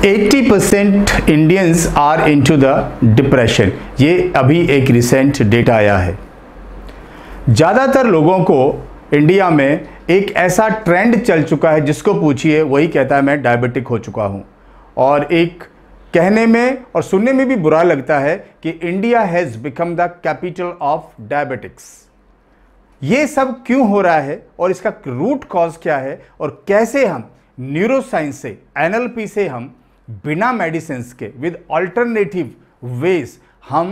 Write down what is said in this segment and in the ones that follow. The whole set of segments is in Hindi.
80% Indians are into the depression. ये अभी एक रिसेंट डेटा आया है। ज़्यादातर लोगों को इंडिया में एक ऐसा ट्रेंड चल चुका है, जिसको पूछिए वही कहता है मैं डायबिटिक हो चुका हूँ। और एक कहने में और सुनने में भी बुरा लगता है कि India has become the capital of diabetics. ये सब क्यों हो रहा है और इसका रूट कॉज क्या है और कैसे हम न्यूरोसाइंस से, एनएलपी से हम बिना मेडिसिन के विद अल्टरनेटिव वेज हम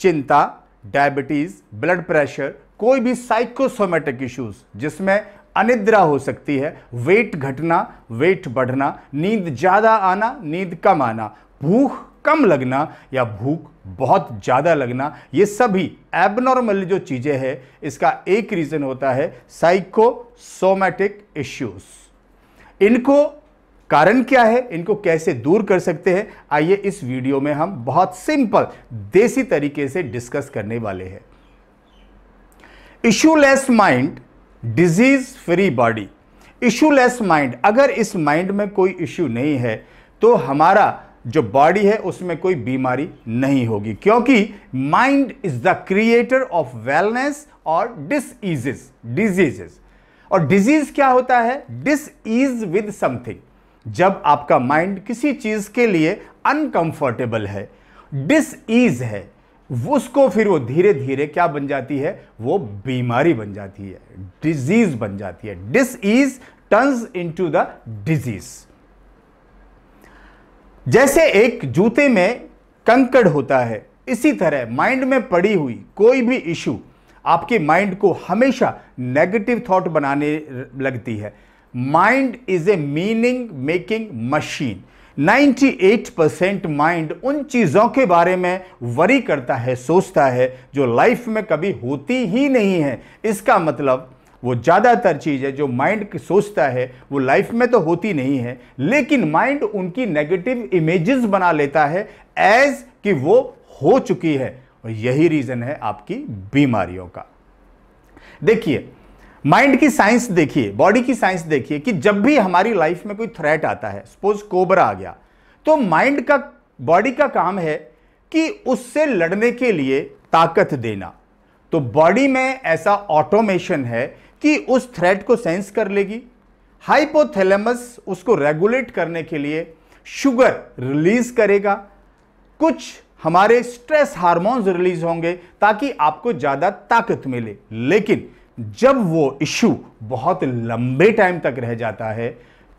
चिंता, डायबिटीज, ब्लड प्रेशर, कोई भी साइकोसोमेटिक इश्यूज जिसमें अनिद्रा हो सकती है, वेट घटना, वेट बढ़ना, नींद ज़्यादा आना, नींद कम आना, भूख कम लगना या भूख बहुत ज़्यादा लगना, ये सभी एबनॉर्मल जो चीज़ें हैं, इसका एक रीज़न होता है साइकोसोमेटिक इश्यूज। इनको कारण क्या है, इनको कैसे दूर कर सकते हैं, आइए इस वीडियो में हम बहुत सिंपल देसी तरीके से डिस्कस करने वाले हैं। Issueless mind, disease free body. Issueless mind, अगर इस माइंड में कोई इश्यू नहीं है तो हमारा जो बॉडी है उसमें कोई बीमारी नहीं होगी, क्योंकि mind is the creator of wellness और डिजीजेस। और डिजीज क्या होता है? डिसईज विद समथिंग। जब आपका माइंड किसी चीज के लिए अनकंफर्टेबल है, डिसईज है, उसको फिर वो धीरे धीरे क्या बन जाती है? वो बीमारी बन जाती है, डिजीज बन जाती है। डिसईज टर्न्स इनटू द डिजीज। जैसे एक जूते में कंकड़ होता है, इसी तरह माइंड में पड़ी हुई कोई भी इशू आपके माइंड को हमेशा नेगेटिव थॉट बनाने लगती है। Mind is a meaning making machine. 98% mind उन चीजों के बारे में वरी करता है, सोचता है, जो लाइफ में कभी होती ही नहीं है। इसका मतलब वो ज्यादातर चीजें जो माइंड सोचता है वो लाइफ में तो होती नहीं है, लेकिन माइंड उनकी नेगेटिव इमेजेस बना लेता है एज कि वो हो चुकी है। और यही रीजन है आपकी बीमारियों का। देखिए, माइंड की साइंस देखिए, बॉडी की साइंस देखिए कि जब भी हमारी लाइफ में कोई थ्रेट आता है, सपोज कोबरा आ गया, तो माइंड का, बॉडी का काम है कि उससे लड़ने के लिए ताकत देना। तो बॉडी में ऐसा ऑटोमेशन है कि उस थ्रेट को सेंस कर लेगी। हाइपोथैलेमस उसको रेगुलेट करने के लिए शुगर रिलीज करेगा, कुछ हमारे स्ट्रेस हार्मोन्स रिलीज होंगे ताकि आपको ज्यादा ताकत मिले। लेकिन जब वो इश्यू बहुत लंबे टाइम तक रह जाता है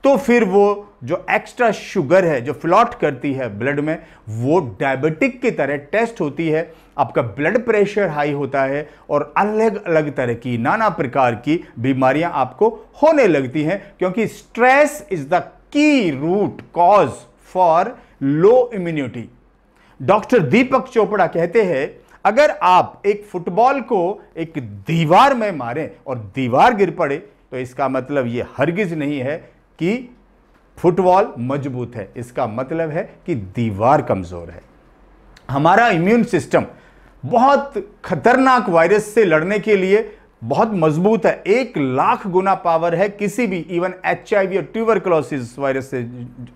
तो फिर वो जो एक्स्ट्रा शुगर है जो फ्लॉट करती है ब्लड में, वो डायबिटिक की तरह टेस्ट होती है। आपका ब्लड प्रेशर हाई होता है और अलग अलग तरह की, नाना प्रकार की बीमारियां आपको होने लगती हैं, क्योंकि stress is the key root cause for low immunity. Doctor Deepak Chopra कहते हैं, अगर आप एक फुटबॉल को एक दीवार में मारें और दीवार गिर पड़े तो इसका मतलब यह हरगिज नहीं है कि फुटबॉल मजबूत है, इसका मतलब है कि दीवार कमजोर है। हमारा इम्यून सिस्टम बहुत खतरनाक वायरस से लड़ने के लिए बहुत मजबूत है। 1,00,000 गुना पावर है किसी भी इवन HIV और ट्यूबरकुलोसिस वायरस से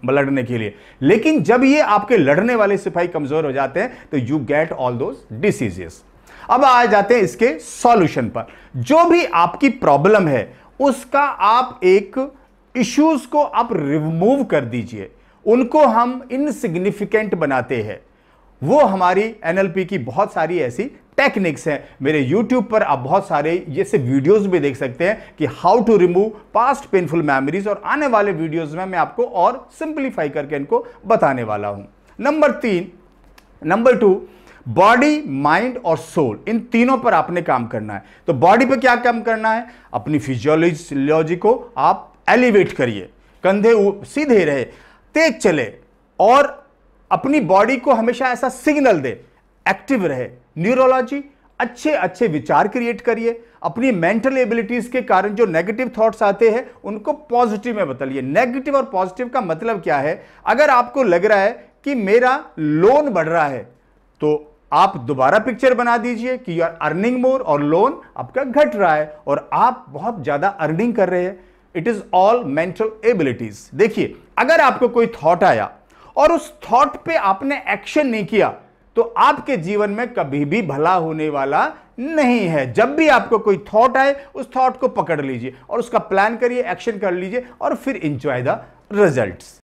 लड़ने के लिए। लेकिन जब ये आपके लड़ने वाले सिपाही कमजोर हो जाते हैं तो you get all those diseases. अब आ जाते हैं इसके सॉल्यूशन पर। जो भी आपकी प्रॉब्लम है उसका आप एक इश्यूज को आप रिमूव कर दीजिए, उनको हम इनसिग्निफिकेंट बनाते हैं। वो हमारी NLP की बहुत सारी ऐसी टेक्निक्स हैं। मेरे YouTube पर आप बहुत सारे जैसे वीडियोस भी देख सकते हैं कि how to remove past painful memories, और आने वाले वीडियोस में मैं आपको और सिंपलीफाई करके इनको बताने वाला हूं। नंबर 2, बॉडी, माइंड और सोल, इन तीनों पर आपने काम करना है। तो बॉडी पे क्या काम करना है? अपनी फिजियोलॉजी को आप एलिवेट करिए, कंधे सीधे रहे, तेज चले और अपनी बॉडी को हमेशा ऐसा सिग्नल दे, एक्टिव रहे। न्यूरोलॉजी, अच्छे अच्छे विचार क्रिएट करिए। अपनी मेंटल एबिलिटीज के कारण जो नेगेटिव थॉट्स आते हैं उनको पॉजिटिव में बदलिए। नेगेटिव और पॉजिटिव का मतलब क्या है? अगर आपको लग रहा है कि मेरा लोन बढ़ रहा है तो आप दोबारा पिक्चर बना दीजिए कि यू आर अर्निंग मोर और लोन आपका घट रहा है और आप बहुत ज्यादा अर्निंग कर रहे हैं। It is all mental abilities. देखिए, अगर आपको कोई थॉट आया और उस थॉट पे आपने एक्शन नहीं किया तो आपके जीवन में कभी भी भला होने वाला नहीं है। जब भी आपको कोई थॉट आए उस थॉट को पकड़ लीजिए और उसका प्लान करिए, एक्शन कर लीजिए और फिर एंजॉय द रिजल्ट्स।